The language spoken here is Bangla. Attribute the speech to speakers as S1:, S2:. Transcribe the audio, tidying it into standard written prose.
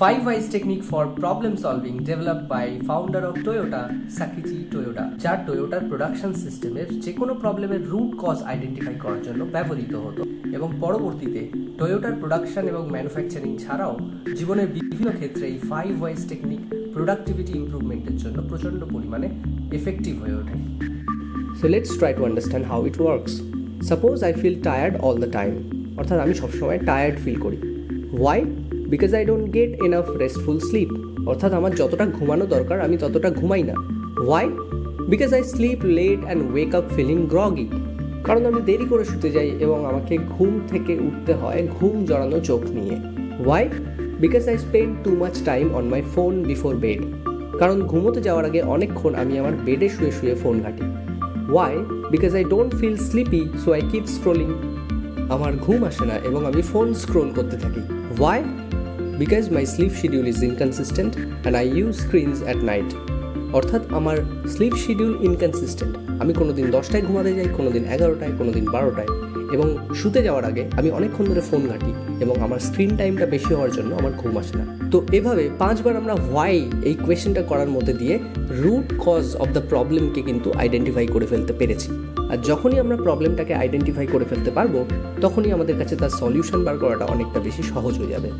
S1: 5 whys technique for problem solving developed by founder of Toyota, Sakichi Toyoda, যার টয়োটার প্রোডাকশন সিস্টেমের যে কোনো প্রবলেমের রুট কজ আইডেন্টিফাই করার জন্য ব্যবহৃত হতো এবং পরবর্তীতে টয়োটার প্রোডাকশন এবং ম্যানুফ্যাকচারিং ছাড়াও জীবনের বিভিন্ন ক্ষেত্রে এই 5 whys টেকনিক প্রোডাক্টিভিটি ইমপ্রুভমেন্টের জন্য প্রচণ্ড পরিমাণে এফেক্টিভ হয়ে ওঠে। So let's try to understand how it works. Suppose I feel tired all the time. অর্থাৎ আমি সবসময় টায়ার্ড ফিল করি। Why? Because I don't get enough restful sleep. অর্থাৎ আমার যতটা ঘুমানো দরকার আমি ততটা ঘুমাই না। Why? Because I sleep late and wake up feeling groggy. কারণ আমি দেরি করে শুতে যাই এবং আমাকে ঘুম থেকে উঠতে হয় ঘুম জড়ানো চোখ নিয়ে। Why? Because I spend too much time on my phone before bed. কারণ ঘুমোতে যাওয়ার আগে অনেকক্ষণ আমি আমার বেডে শুয়ে শুয়ে ফোন ঘাঁটি। Why? Because I don't feel sleepy, so I keep scrolling. আমার ঘুম আসে না এবং আমি ফোন স্ক্রোল করতে থাকি। Why? Because my sleep schedule is inconsistent and I use screens at night. অর্থাৎ আমার স্লিপ শিডিউল ইনকনসিস্টেন্ট। আমি কোনোদিন 10টায় ঘুমাতে যাই, কোনোদিন 11টায়, কোনোদিন 12টায় এবং শুতে যাওয়ার আগে আমি অনেকক্ষণ ধরে ফোন ঘাঁটি এবং আমার স্ক্রিন টাইমটা বেশি হওয়ার জন্য আমার ঘুম আসে না। তো এভাবে 5বার আমরা হোয়াই এই কোয়েশ্চেনটা করার মধ্যে দিয়ে রুট কজ অফ দ্য প্রবলেমকে কিন্তু আইডেন্টিফাই করে ফেলতে পেরেছি। আর যখনই আমরা প্রবলেমটাকে আইডেন্টিফাই করে ফেলতে পারবো তখনই আমাদের কাছে তার সলিউশন বার করাটা অনেকটা বেশি সহজ হয়ে যাবে।